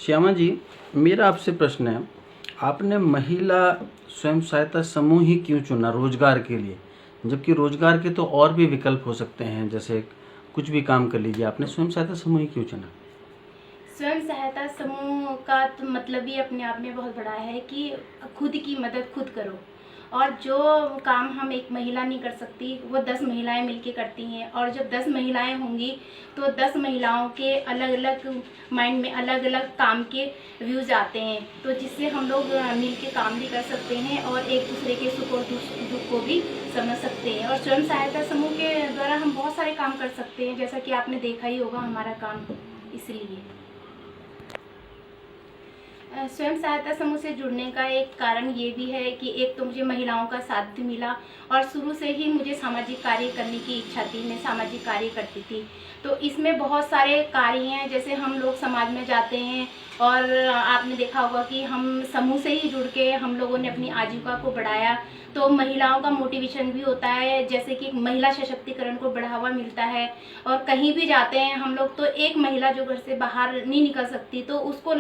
श्यामा जी, मेरा आपसे प्रश्न है, आपने महिला स्वयं सहायता समूह ही क्यों चुना रोजगार के लिए? जबकि रोजगार के तो और भी विकल्प हो सकते हैं, जैसे कुछ भी काम कर लीजिए, आपने स्वयं सहायता समूह ही क्यों चुना? स्वयं सहायता समूह का तो मतलब ही अपने आप में बहुत बड़ा है कि खुद की मदद खुद करो। और जो काम हम एक महिला नहीं कर सकती वो 10 महिलाएं मिलके करती हैं, और जब 10 महिलाएं होंगी तो 10 महिलाओं के अलग अलग माइंड में अलग अलग काम के व्यूज आते हैं, तो जिससे हम लोग मिलके काम भी कर सकते हैं और एक दूसरे के सुख और दुख को भी समझ सकते हैं। और स्वयं सहायता समूह के द्वारा हम बहुत सारे काम कर सकते हैं, जैसा कि आपने देखा ही होगा हमारा काम। इसलिए स्वयं सहायता समूह से जुड़ने का एक कारण ये भी है कि एक तो मुझे महिलाओं का साथ भी मिला, और शुरू से ही मुझे सामाजिक कार्य करने की इच्छा थी, मैं सामाजिक कार्य करती थी। तो इसमें बहुत सारे कार्य हैं, जैसे हम लोग समाज में जाते हैं और आपने देखा होगा कि हम समूह से ही जुड़ के हम लोगों ने अपनी आजीविका को बढ़ाया। तो महिलाओं का मोटिवेशन भी होता है, जैसे कि महिला सशक्तिकरण को बढ़ावा मिलता है। और कहीं भी जाते हैं हम लोग तो एक महिला जो घर से बाहर नहीं निकल सकती, तो उसको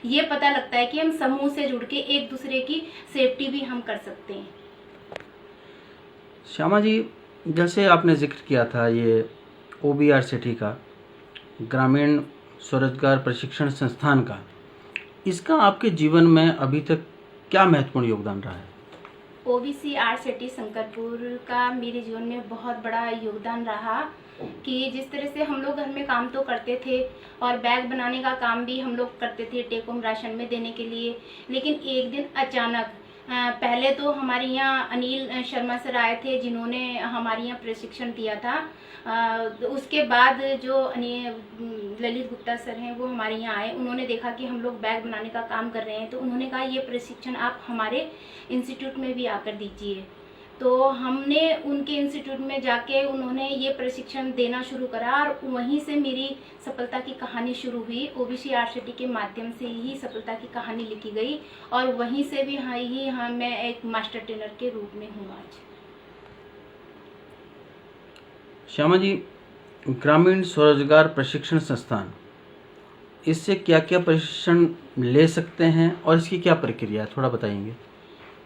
ये पता लगता है कि हम समूह से जुड़ के एक दूसरे की सेफ्टी भी हम कर सकते हैं। श्यामा जी, जैसे आपने जिक्र किया था ये OBRCT का, ग्रामीण स्वरोजगार प्रशिक्षण संस्थान का, इसका आपके जीवन में अभी तक क्या महत्वपूर्ण योगदान रहा है? OBCRCT शंकरपुर का मेरे जीवन में बहुत बड़ा योगदान रहा कि जिस तरह से हम लोग घर में काम तो करते थे और बैग बनाने का काम भी हम लोग करते थे टेक होम राशन में देने के लिए, लेकिन एक दिन अचानक पहले तो हमारे यहाँ अनिल शर्मा सर आए थे जिन्होंने हमारे यहाँ प्रशिक्षण दिया था। तो उसके बाद जो ललित गुप्ता सर हैं वो हमारे यहाँ आए, उन्होंने देखा कि हम लोग बैग बनाने का काम कर रहे हैं, तो उन्होंने कहा ये प्रशिक्षण आप हमारे इंस्टीट्यूट में भी आकर दीजिए। तो हमने उनके इंस्टीट्यूट में जाके उन्होंने ये प्रशिक्षण देना शुरू करा, और वहीं से मेरी सफलता की कहानी शुरू हुई। OBCRCT के माध्यम से ही सफलता की कहानी लिखी गई, और वहीं से भी मैं एक मास्टर ट्रेनर के रूप में हूँ आज। श्यामा जी, ग्रामीण स्वरोजगार प्रशिक्षण संस्थान, इससे क्या क्या प्रशिक्षण ले सकते हैं और इसकी क्या प्रक्रिया है, थोड़ा बताएंगे?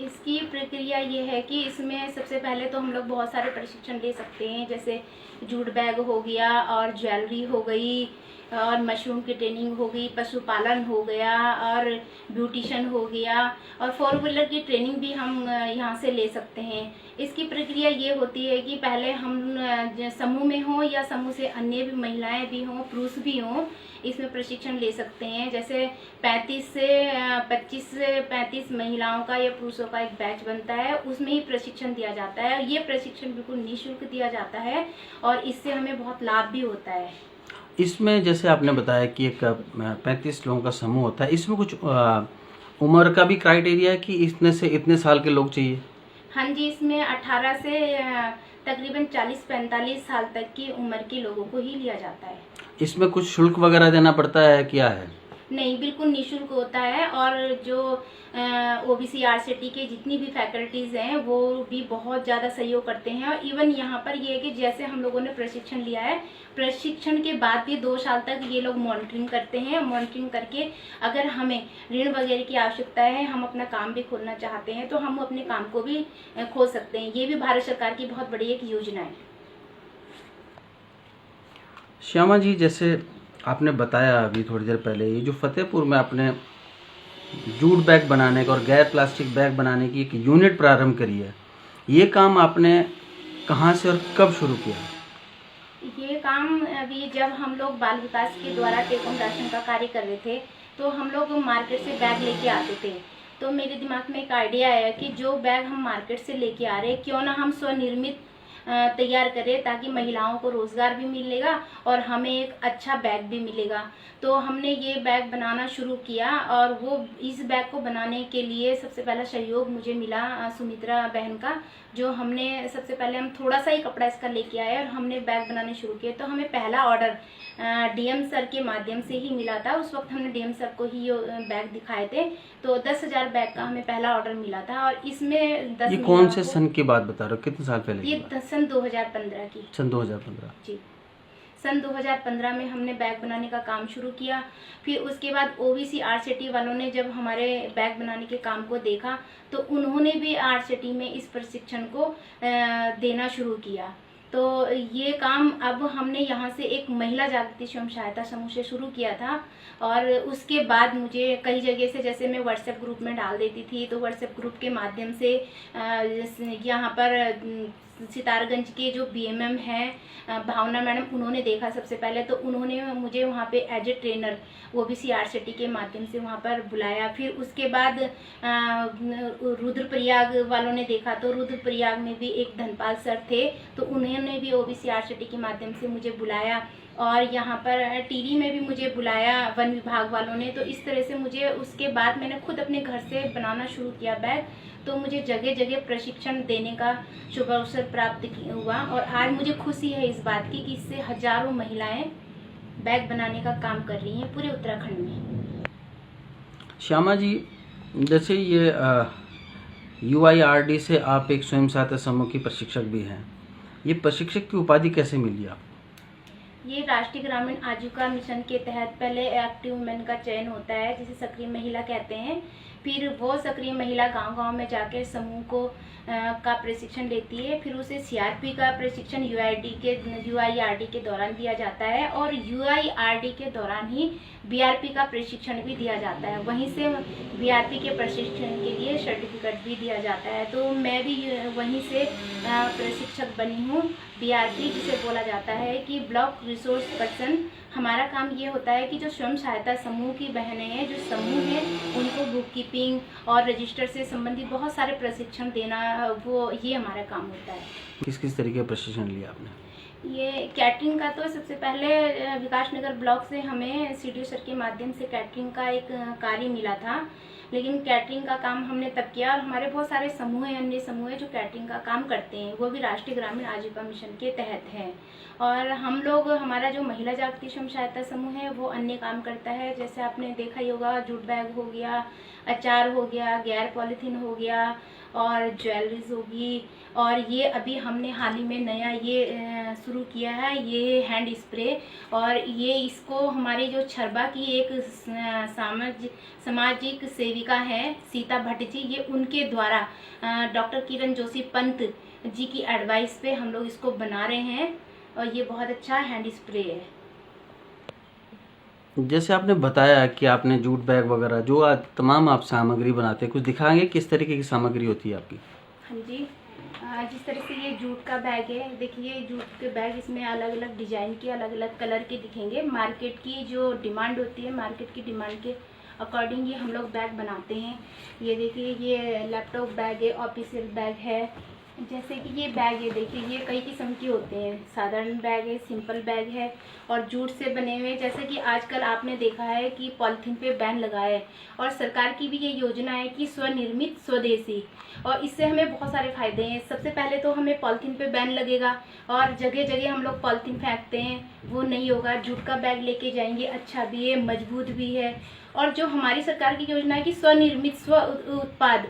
इसकी प्रक्रिया ये है कि इसमें सबसे पहले तो हम लोग बहुत सारे प्रशिक्षण ले सकते हैं, जैसे जूट बैग हो गया, और ज्वेलरी हो गई, और मशरूम की ट्रेनिंग हो गई, पशुपालन हो गया, और ब्यूटिशियन हो गया, और 4 व्हीलर की ट्रेनिंग भी हम यहाँ से ले सकते हैं। इसकी प्रक्रिया ये होती है कि पहले हम समूह में हों या समूह से अन्य भी महिलाएं भी हों, पुरुष भी हों, इसमें प्रशिक्षण ले सकते हैं। जैसे 25 से 35 महिलाओं का या पुरुषों का एक बैच बनता है, उसमें ही प्रशिक्षण दिया जाता है। ये प्रशिक्षण बिल्कुल निःशुल्क दिया जाता है, और इससे हमें बहुत लाभ भी होता है। इसमें जैसे आपने बताया कि एक 35 लोगों का समूह होता है, इसमें कुछ उम्र का भी क्राइटेरिया है कि इतने से इतने साल के लोग चाहिए? हाँ जी, इसमें 18 से तकरीबन 40-45 साल तक की उम्र के लोगों को ही लिया जाता है। इसमें कुछ शुल्क वगैरह देना पड़ता है, क्या है? नहीं, बिल्कुल निःशुल्क होता है। और जो OBCRCT के जितनी भी फैकल्टीज़ हैं वो भी बहुत ज़्यादा सहयोग करते हैं। और इवन यहाँ पर ये है कि जैसे हम लोगों ने प्रशिक्षण लिया है, प्रशिक्षण के बाद भी 2 साल तक ये लोग मॉनिटरिंग करते हैं। मॉनिटरिंग करके अगर हमें ऋण वगैरह की आवश्यकता है, हम अपना काम भी खोलना चाहते हैं, तो हम अपने काम को भी खोल सकते हैं। ये भी भारत सरकार की बहुत बड़ी एक योजना है। श्यामा जी, जैसे आपने बताया अभी थोड़ी देर पहले, ये जो फतेहपुर में आपने जूट बैग बनाने का और गैर प्लास्टिक बैग बनाने की एक यूनिट प्रारंभ करी है, ये काम आपने कहाँ से और कब शुरू किया? ये काम अभी जब हम लोग बाल विकास के द्वारा टेक होम राशन का कार्य कर रहे थे, तो हम लोग मार्केट से बैग लेके आते थे। तो मेरे दिमाग में एक आइडिया आया कि जो बैग हम मार्केट से लेके आ रहे हैं, क्यों ना हम स्वनिर्मित तैयार करें, ताकि महिलाओं को रोज़गार भी मिलेगा और हमें एक अच्छा बैग भी मिलेगा। तो हमने ये बैग बनाना शुरू किया, और वो इस बैग को बनाने के लिए सबसे पहला सहयोग मुझे मिला सुमित्रा बहन का। जो हमने सबसे पहले हम थोड़ा सा ही कपड़ा इसका लेके आए और हमने बैग बनाने शुरू किए। तो हमें पहला ऑर्डर DM सर के माध्यम से ही मिला था। उस वक्त हमने DM सर को ही बैग दिखाए थे, तो 10,000 बैग का हमें पहला ऑर्डर मिला था। और इसमें 10 ये कौन से सन की बात बता रहे हो, कितने साल पहले? ये सन 2015 की। सन 2015। जी, सन 2015 में हमने बैग बनाने का काम शुरू किया। फिर उसके बाद ओबीसी आरसीटी वालों ने जब हमारे बैग बनाने के काम को देखा तो उन्होंने भी आरसीटी में इस प्रशिक्षण को देना शुरू किया। तो ये काम अब हमने यहाँ से एक महिला जागृति स्वयं सहायता समूह से शुरू किया था और उसके बाद मुझे कई जगह से, जैसे मैं व्हाट्सएप ग्रुप में डाल देती थी तो व्हाट्सएप ग्रुप के माध्यम से यहाँ पर सितारगंज के जो बीएमएम हैं भावना मैडम, उन्होंने देखा सबसे पहले। तो उन्होंने मुझे वहाँ पे as a trainer OBC RCT के माध्यम से वहाँ पर बुलाया। फिर उसके बाद रुद्रप्रयाग वालों ने देखा तो रुद्रप्रयाग में भी एक धनपाल सर थे तो उन्होंने भी ओबीसी आरसीटी के माध्यम से मुझे बुलाया। और यहाँ पर टीरी में भी मुझे बुलाया वन विभाग वालों ने। तो इस तरह से मुझे उसके बाद मैंने खुद अपने घर से बनाना शुरू किया बैग। तो मुझे जगह जगह प्रशिक्षण देने का शुभ अवसर प्राप्त हुआ और आज मुझे खुशी है इस बात की कि इससे हजारों महिलाएं बैग बनाने का काम कर रही हैं पूरे उत्तराखंड में। श्यामा जी, जैसे ये UIRD से आप एक स्वयं सहायता समूह की प्रशिक्षक भी हैं, ये प्रशिक्षक की उपाधि कैसे मिली आप? ये राष्ट्रीय ग्रामीण आजीविका मिशन के तहत पहले एक्टिव वुमेन का चयन होता है, जिसे सक्रिय महिला कहते हैं। फिर वो सक्रिय महिला गांव-गांव में जाकर समूह को का प्रशिक्षण लेती है। फिर उसे सीआरपी का प्रशिक्षण UIRD के दौरान दिया जाता है और UIRD के दौरान ही BRP का प्रशिक्षण भी दिया जाता है। वहीं से BRP के प्रशिक्षण के लिए सर्टिफिकेट भी दिया जाता है। तो मैं भी वहीं से प्रशिक्षक बनी हूँ। BRP जिसे बोला जाता है कि ब्लॉक रिसोर्स पर्सन। हमारा काम ये होता है कि जो स्वयं सहायता समूह की बहनें हैं, जो समूह हैं, उनको बुक कीपिंग और रजिस्टर से संबंधित बहुत सारे प्रशिक्षण देना, ये हमारा काम होता है। किस किस तरीके का प्रशिक्षण लिया आपने? ये कैटरिंग का तो सबसे पहले विकासनगर ब्लॉक से हमें CDO सर के माध्यम से कैटरिंग का एक कार्य मिला था। लेकिन कैटरिंग का काम हमने तब किया और हमारे बहुत सारे समूह हैं, अन्य समूह हैं जो कैटरिंग का काम करते हैं, वो भी राष्ट्रीय ग्रामीण आजीविका मिशन के तहत है। और हम लोग, हमारा जो महिला जागृति स्वयं सहायता समूह है वो अन्य काम करता है। जैसे आपने देखा ही होगा, जूट बैग हो गया, अचार हो गया, गैर पॉलीथीन हो गया और ज्वेलरीज होगी। और ये अभी हमने हाल ही में नया ये शुरू किया है, ये हैंड स्प्रे। और ये इसको हमारे जो छरबा की एक सामाजिक सेविका है सीता भट्ट जी, ये उनके द्वारा डॉक्टर किरण जोशी पंत जी की एडवाइस पे हम लोग इसको बना रहे हैं और ये बहुत अच्छा हैंड स्प्रे है। जैसे आपने बताया कि आपने जूट बैग वगैरह जो तमाम आप सामग्री बनाते हैं, कुछ दिखाएंगे किस तरीके की सामग्री होती है आपकी? हाँ जी, जिस तरह से ये जूट का बैग है, देखिए जूट के बैग, इसमें अलग अलग डिजाइन के, अलग अलग कलर के दिखेंगे। मार्केट की जो डिमांड होती है, मार्केट की डिमांड के अकॉर्डिंग ये हम लोग बैग बनाते हैं। ये देखिए, ये लैपटॉप बैग है, ऑफिशियल बैग है। जैसे कि ये बैग है, देखिए ये कई किस्म के होते हैं, साधारण बैग है, सिंपल बैग है और जूट से बने हुए। जैसे कि आजकल आपने देखा है कि पॉलीथीन पे बैन लगा है और सरकार की भी ये योजना है कि स्वनिर्मित स्वदेशी, और इससे हमें बहुत सारे फायदे हैं। सबसे पहले तो हमें पॉलीथीन पे बैन लगेगा और जगह जगह हम लोग पॉलीथीन फेंकते हैं, वो नहीं होगा। जूट का बैग लेके जाएंगे, अच्छा भी है, मजबूत भी है। और जो हमारी सरकार की योजना है कि स्वनिर्मित स्व उत्पाद,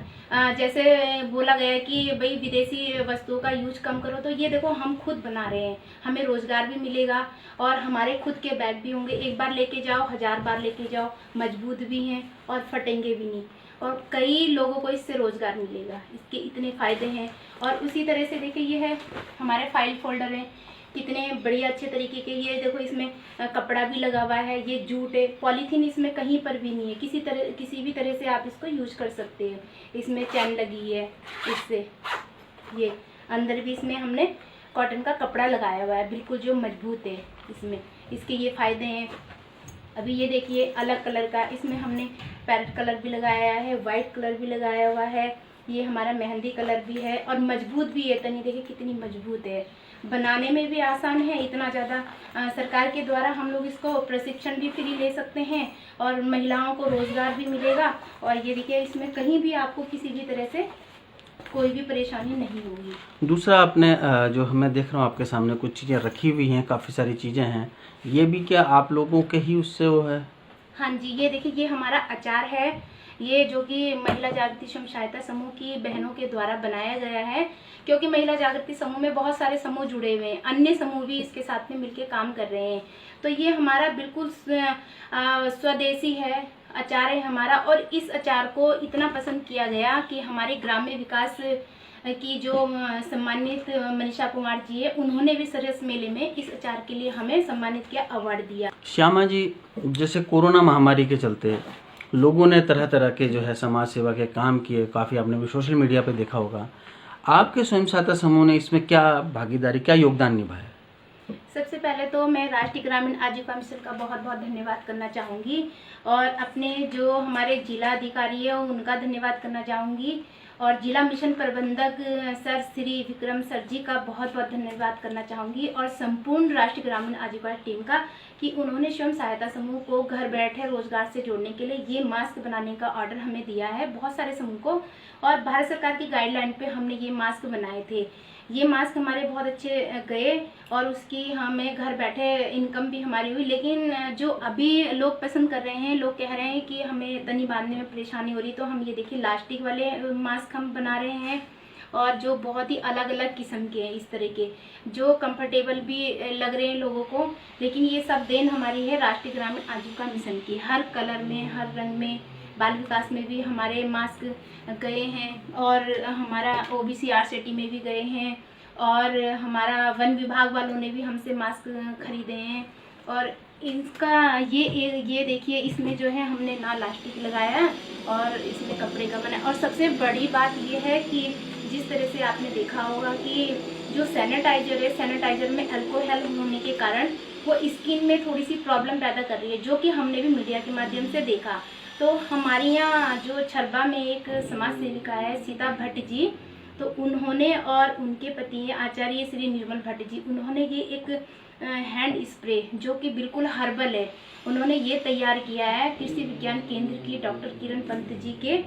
जैसे बोला गया है कि भाई विदेशी वस्तुओं का यूज कम करो, तो ये देखो हम खुद बना रहे हैं, हमें रोजगार भी मिलेगा और हमारे खुद के बैग भी होंगे। एक बार लेके जाओ, 1000 बार लेके जाओ, मजबूत भी हैं और फटेंगे भी नहीं और कई लोगों को इससे रोजगार मिलेगा। इसके इतने फायदे हैं। और उसी तरह से देखिए, ये है हमारे फाइल फोल्डर हैं, कितने बढ़िया अच्छे तरीके के। ये देखो, इसमें कपड़ा भी लगा हुआ है, ये जूट है, पॉलीथीन इसमें कहीं पर भी नहीं है। किसी भी तरह से आप इसको यूज कर सकते हो। इसमें चैन लगी है, इससे ये अंदर भी इसमें हमने कॉटन का कपड़ा लगाया हुआ है, बिल्कुल जो मजबूत है। इसमें इसके ये फायदे हैं। अभी ये देखिए अलग कलर का, इसमें हमने पैरेट कलर भी लगाया है, वाइट कलर भी लगाया हुआ है, ये हमारा मेहंदी कलर भी है और मजबूत भी है। तनी देखिए कितनी मजबूत है, बनाने में भी आसान है। इतना ज़्यादा सरकार के द्वारा हम लोग इसको प्रशिक्षण भी फ्री ले सकते हैं और महिलाओं को रोजगार भी मिलेगा। और ये देखिए, इसमें कहीं भी आपको किसी भी तरह से कोई भी परेशानी नहीं होगी। दूसरा, आपने जो मैं देख रहा हूँ आपके सामने कुछ चीज़ें रखी हुई हैं, काफ़ी सारी चीज़ें हैं, ये भी क्या आप लोगों के ही उससे वो है? हाँ जी, ये देखिए, ये हमारा अचार है। ये जो कि महिला जागृति स्वयं सहायता समूह की बहनों के द्वारा बनाया गया है, क्योंकि महिला जागृति समूह में बहुत सारे समूह जुड़े हुए हैं, अन्य समूह भी इसके साथ में मिलकर काम कर रहे हैं। तो ये हमारा बिल्कुल स्वदेशी है, अचार है हमारा, और इस अचार को इतना पसंद किया गया कि हमारे ग्राम्य विकास की जो सम्मानित मनीषा कुमार जी है, उन्होंने भी सरस मेले में इस अचार के लिए हमें सम्मानित किया, अवार्ड दिया। श्यामा जी, जैसे कोरोना महामारी के चलते लोगों ने तरह तरह के जो है समाज सेवा के काम किए, काफ़ी आपने भी सोशल मीडिया पे देखा होगा। आपके स्वयं सहायता समूह ने इसमें क्या भागीदारी, क्या योगदान निभाया? सबसे पहले तो मैं राष्ट्रीय ग्रामीण आजीविका मिशन का बहुत बहुत धन्यवाद करना चाहूँगी, और अपने जो हमारे जिला अधिकारी है उनका धन्यवाद करना चाहूँगी, और जिला मिशन प्रबंधक सर श्री विक्रम सर जी का बहुत बहुत धन्यवाद करना चाहूँगी, और संपूर्ण राष्ट्रीय ग्रामीण आजीविका टीम का, कि उन्होंने स्वयं सहायता समूह को घर बैठे रोजगार से जोड़ने के लिए ये मास्क बनाने का ऑर्डर हमें दिया है, बहुत सारे समूह को, और भारत सरकार की गाइडलाइन पे हमने ये मास्क बनाए थे। ये मास्क हमारे बहुत अच्छे गए, और उसकी हमें घर बैठे इनकम भी हमारी हुई। लेकिन जो अभी लोग पसंद कर रहे हैं, लोग कह रहे हैं कि हमें तनी बांधने में परेशानी हो रही, तो हम ये देखिए इलास्टिक वाले मास्क हम बना रहे हैं, और जो बहुत ही अलग अलग किस्म के हैं, इस तरह के जो कंफर्टेबल भी लग रहे हैं लोगों को। लेकिन ये सब देन हमारी है राष्ट्रीय ग्रामीण आजीविका मिशन की, हर कलर में, हर रंग में। बाल विकास में भी हमारे मास्क गए हैं, और हमारा ओबीसी आरसीटी में भी गए हैं, और हमारा वन विभाग वालों ने भी हमसे मास्क खरीदे हैं। और इसका ये देखिए, इसमें जो है हमने ना इलास्टिक लगाया, और इसमें कपड़े का बना। और सबसे बड़ी बात ये है कि जिस तरह से आपने देखा होगा कि जो सैनिटाइजर है, सैनिटाइजर में अल्कोहल होने के कारण वो स्किन में थोड़ी सी प्रॉब्लम पैदा कर रही है, जो कि हमने भी मीडिया के माध्यम से देखा। तो हमारे यहाँ जो छरबा में एक समाज सेविका है सीता भट्ट जी, तो उन्होंने और उनके पति आचार्य श्री निर्मल भट्ट जी, उन्होंने ये एक हैंड स्प्रे जो कि बिल्कुल हर्बल है, उन्होंने ये तैयार किया है कृषि विज्ञान केंद्र की डॉक्टर किरण पंत जी के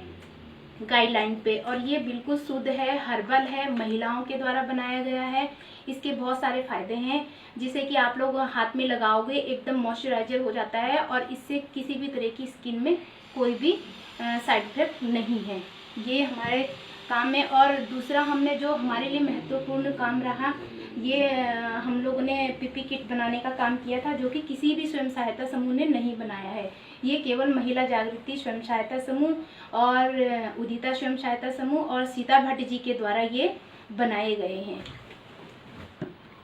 गाइडलाइन पे। और ये बिल्कुल शुद्ध है, हर्बल है, महिलाओं के द्वारा बनाया गया है। इसके बहुत सारे फायदे हैं, जिसे कि आप लोग हाथ में लगाओगे एकदम मॉइस्चराइजर हो जाता है, और इससे किसी भी तरह की स्किन में कोई भी साइड इफेक्ट नहीं है। ये हमारे काम में। और दूसरा हमने जो हमारे लिए महत्वपूर्ण काम रहा, ये हम लोगों ने पीपी किट बनाने का काम किया था, जो कि किसी भी स्वयं सहायता समूह ने नहीं बनाया है। ये केवल महिला जागृति स्वयं सहायता समूह और उदिता स्वयं सहायता समूह और सीता भट्ट जी के द्वारा ये बनाए गए हैं।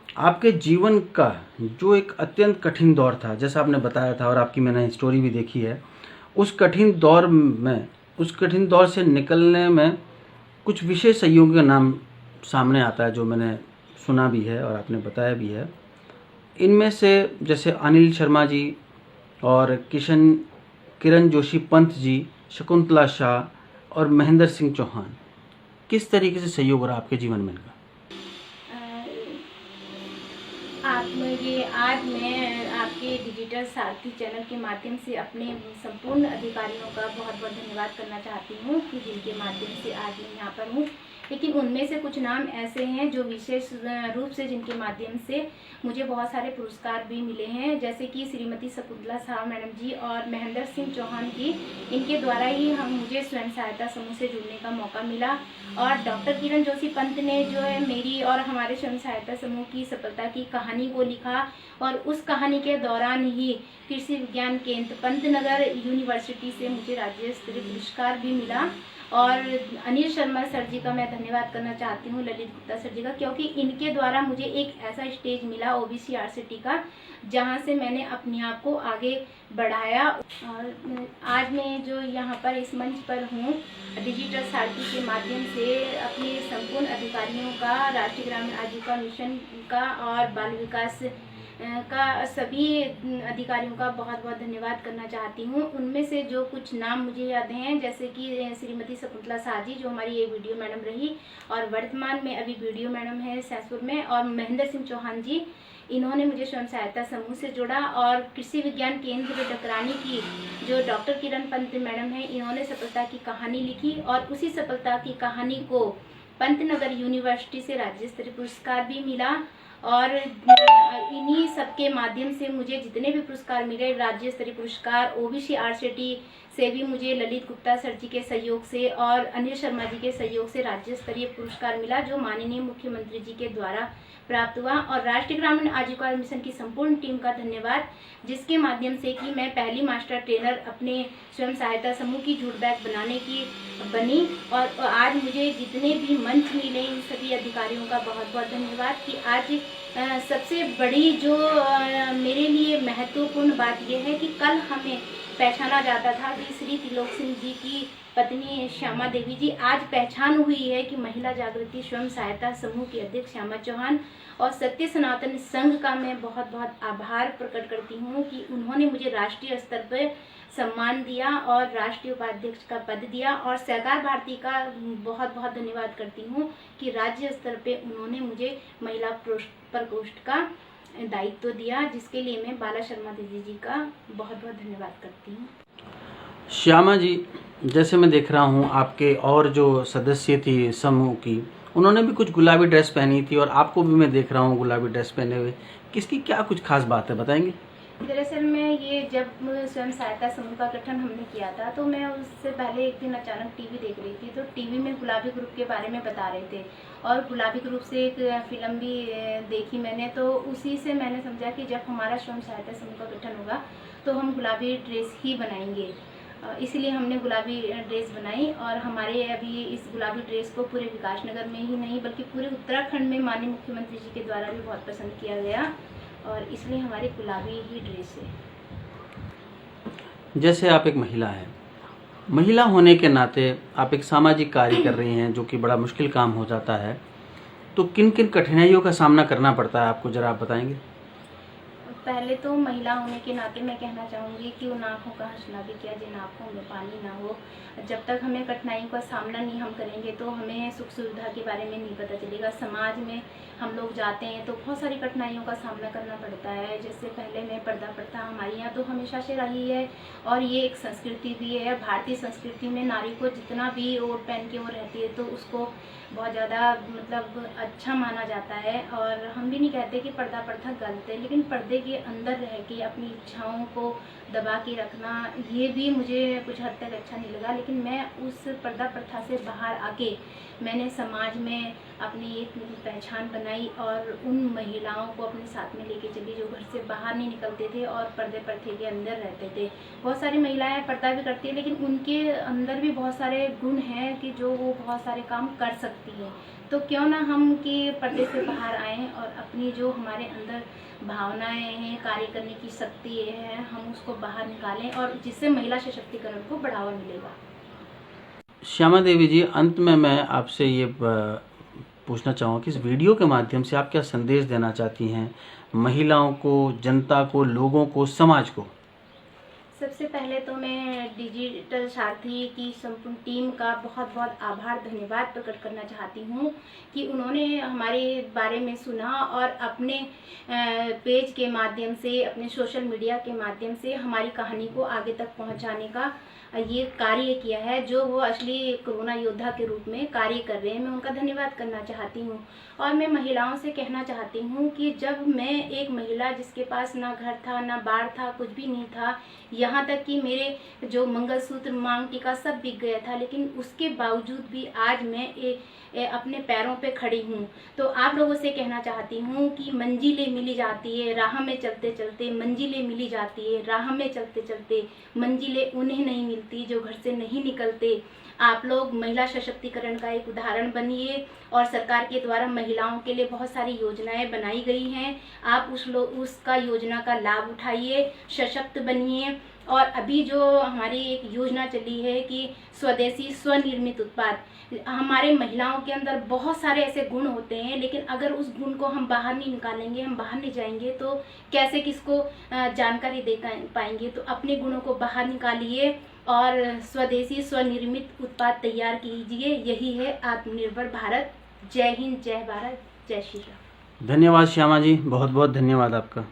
आपके जीवन का जो एक अत्यंत कठिन दौर था, जैसा आपने बताया था और आपकी मैंने स्टोरी भी देखी है, उस कठिन दौर से निकलने में कुछ विशेष सहयोगियों का नाम सामने आता है, जो मैंने सुना भी है और आपने बताया भी है। इनमें से जैसे अनिल शर्मा जी और किरण जोशी पंत जी, शकुंतला शाह और महेंद्र सिंह चौहान, किस तरीके से सहयोग रहा आपके जीवन में इनका? आज मैं आपके डिजिटल सारथी चैनल के माध्यम से अपने संपूर्ण अधिकारियों का बहुत बहुत धन्यवाद करना चाहती हूँ, कि जिनके माध्यम से आज मैं यहाँ पर हूँ। लेकिन उनमें से कुछ नाम ऐसे हैं जो विशेष रूप से जिनके माध्यम से मुझे बहुत सारे पुरस्कार भी मिले हैं, जैसे कि श्रीमती शकुंतला शाह मैडम जी और महेंद्र सिंह चौहान जी, इनके द्वारा ही मुझे स्वयं सहायता समूह से जुड़ने का मौका मिला। और डॉक्टर किरण जोशी पंत ने जो है मेरी और हमारे स्वयं सहायता समूह की सफलता की कहानी को लिखा, और उस कहानी के दौरान ही कृषि विज्ञान केंद्र पंतनगर यूनिवर्सिटी से मुझे राज्य स्तरीय पुरस्कार भी मिला। और अनिल शर्मा सर जी का मैं धन्यवाद करना चाहती हूँ, ललित गुप्ता सर जी का, क्योंकि इनके द्वारा मुझे एक ऐसा स्टेज मिला ओबीसी आरसीटी का, जहाँ से मैंने अपने आप को आगे बढ़ाया। और आज मैं जो यहाँ पर इस मंच पर हूँ, डिजिटल सारथी के माध्यम से अपने संपूर्ण अधिकारियों का, राष्ट्रीय ग्रामीण आजीविका मिशन का और बाल विकास का सभी अधिकारियों का बहुत बहुत धन्यवाद करना चाहती हूँ। उनमें से जो कुछ नाम मुझे याद हैं, जैसे कि श्रीमती शकुंतला शाह जी, जो हमारी ये वीडियो मैडम रही और वर्तमान में अभी वीडियो मैडम है सैसपुर में, और महेंद्र सिंह चौहान जी, इन्होंने मुझे स्वयं सहायता समूह से जोड़ा। और कृषि विज्ञान केंद्र डकरानी की जो डॉक्टर किरण पंत मैडम है, इन्होंने सफलता की कहानी लिखी, और उसी सफलता की कहानी को पंतनगर यूनिवर्सिटी से राज्य स्तरीय पुरस्कार भी मिला। और इन्हीं सबके माध्यम से मुझे जितने भी पुरस्कार मिले, राज्य स्तरीय पुरस्कार ओबीसी आरसीटी से भी मुझे ललित गुप्ता सर जी के सहयोग से और अनिल शर्मा जी के सहयोग से राज्य स्तरीय पुरस्कार मिला, जो माननीय मुख्यमंत्री जी के द्वारा प्राप्त हुआ। और राष्ट्रीय ग्रामीण आजीविका मिशन की संपूर्ण टीम का धन्यवाद, जिसके माध्यम से कि मैं पहली मास्टर ट्रेनर अपने स्वयं सहायता समूह की जूट बैग बनाने की बनी। और आज मुझे जितने भी मंच मिले, इन सभी अधिकारियों का बहुत बहुत धन्यवाद कि आज सबसे बड़ी जो मेरे लिए महत्वपूर्ण बात यह है कि कल हमें पहचाना जाता था कि श्री त्रिलोक सिंह जी की पत्नी श्यामा देवी जी, आज पहचान हुई है कि महिला जागृति स्वयं सहायता समूह की अध्यक्ष श्यामा चौहान और सत्य सनातन संघ का मैं बहुत बहुत आभार प्रकट करती हूँ कि उन्होंने मुझे राष्ट्रीय स्तर पर सम्मान दिया और राष्ट्रीय उपाध्यक्ष का पद दिया। और सहकार भारती का बहुत बहुत धन्यवाद करती हूँ कि राज्य स्तर पे उन्होंने मुझे महिला प्रकोष्ठ का दायित्व दिया, जिसके लिए मैं बाला शर्मा दीदी जी का बहुत बहुत धन्यवाद करती हूँ। श्यामा जी, जैसे मैं देख रहा हूँ आपके और जो सदस्य थी समूह की, उन्होंने भी कुछ गुलाबी ड्रेस पहनी थी और आपको भी मैं देख रहा हूँ गुलाबी ड्रेस पहने हुए। किसकी क्या कुछ खास बात है, बताएंगे? दरअसल मैं ये जब स्वयं सहायता समूह का गठन हमने किया था, तो मैं उससे पहले एक दिन अचानक टीवी देख रही थी, तो टीवी में गुलाबी ग्रुप के बारे में बता रहे थे और गुलाबी ग्रुप से एक फिल्म भी देखी मैंने। तो उसी से मैंने समझा कि जब हमारा स्वयं सहायता समूह का गठन होगा तो हम गुलाबी ड्रेस ही बनाएंगे, इसलिए हमने गुलाबी ड्रेस बनाई। और हमारे अभी इस गुलाबी ड्रेस को पूरे विकासनगर में ही नहीं बल्कि पूरे उत्तराखंड में माननीय मुख्यमंत्री जी के द्वारा भी बहुत पसंद किया गया और इसलिए हमारी गुलाबी ही ड्रेस है। जैसे आप एक महिला हैं, महिला होने के नाते आप एक सामाजिक कार्य कर रही हैं, जो कि बड़ा मुश्किल काम हो जाता है, तो किन किन कठिनाइयों का सामना करना पड़ता है आपको, जरा आप बताएंगे? पहले तो महिला होने के नाते मैं कहना चाहूँगी कि उन आँखों का हंसना भी क्या जिन आँखों में पानी ना हो। जब तक हमें कठिनाइयों का सामना नहीं हम करेंगे तो हमें सुख सुविधा के बारे में नहीं पता चलेगा। समाज में हम लोग जाते हैं तो बहुत सारी कठिनाइयों का सामना करना पड़ता है। जैसे पहले में पर्दा प्रथा हमारे यहाँ तो हमेशा से रही है और ये एक संस्कृति भी है। भारतीय संस्कृति में नारी को जितना भी ओढ़ पहन के वो रहती है तो उसको बहुत ज़्यादा मतलब अच्छा माना जाता है। और हम भी नहीं कहते कि पर्दा प्रथा गलत है, लेकिन पर्दे के अंदर रह के अपनी इच्छाओं को दबा के रखना ये भी मुझे कुछ हद तक अच्छा नहीं लगा। लेकिन मैं उस पर्दा प्रथा से बाहर आके मैंने समाज में अपनी एक पहचान बनाई और उन महिलाओं को अपने साथ में लेके चली जो घर से बाहर नहीं निकलते थे और पर्दे प्रथे के अंदर रहते थे। बहुत सारी महिलाएं पर्दा भी करती है लेकिन उनके अंदर भी बहुत सारे गुण हैं कि जो वो बहुत सारे काम कर सकती है। तो क्यों ना हम कि पर्दे से बाहर आएँ और अपनी जो हमारे अंदर भावनाएं हैं, कार्य करने की शक्ति है, हम उसको बाहर निकालें और जिससे महिला सशक्तिकरण को बढ़ावा मिलेगा। श्यामा देवी जी, अंत में मैं आपसे ये पूछना चाहूँगा कि इस वीडियो के माध्यम से आप क्या संदेश देना चाहती हैं महिलाओं को, जनता को, लोगों को, समाज को? सबसे पहले तो मैं डिजिटल सारथी की संपूर्ण टीम का बहुत बहुत आभार धन्यवाद प्रकट करना चाहती हूँ कि उन्होंने हमारे बारे में सुना और अपने पेज के माध्यम से, अपने सोशल मीडिया के माध्यम से हमारी कहानी को आगे तक पहुँचाने का ये कार्य किया है, जो वो असली कोरोना योद्धा के रूप में कार्य कर रहे हैं। मैं उनका धन्यवाद करना चाहती हूँ। और मैं महिलाओं से कहना चाहती हूँ कि जब मैं एक महिला जिसके पास ना घर था, ना बार था, कुछ भी नहीं था, यहाँ तक कि मेरे जो मंगलसूत्र, मांग टीका सब बिक गया था, लेकिन उसके बावजूद भी आज मैं अपने पैरों पे खड़ी हूँ। तो आप लोगों से कहना चाहती हूँ कि मंजिलें मिली जाती है राह में चलते चलते, मंजिलें मिली जाती है राह में चलते चलते, मंजिलें उन्हें नहीं मिलती जो घर से नहीं निकलते। आप लोग महिला सशक्तिकरण का एक उदाहरण बनिए और सरकार के द्वारा महिलाओं के लिए बहुत सारी योजनाएं बनाई गई हैं। आप उसका योजना का लाभ उठाइए, सशक्त बनिए। और अभी जो हमारी एक योजना चली है कि स्वदेशी स्वनिर्मित उत्पाद, हमारे महिलाओं के अंदर बहुत सारे ऐसे गुण होते हैं, लेकिन अगर उस गुण को हम बाहर नहीं निकालेंगे, हम बाहर नहीं जाएंगे तो कैसे किसको जानकारी दे पाएंगे। तो अपने गुणों को बाहर निकालिए और स्वदेशी स्वनिर्मित उत्पाद तैयार कीजिए। यही है आत्मनिर्भर भारत। जय हिंद, जय भारत, जय श्री राम। धन्यवाद श्यामा जी, बहुत बहुत धन्यवाद आपका।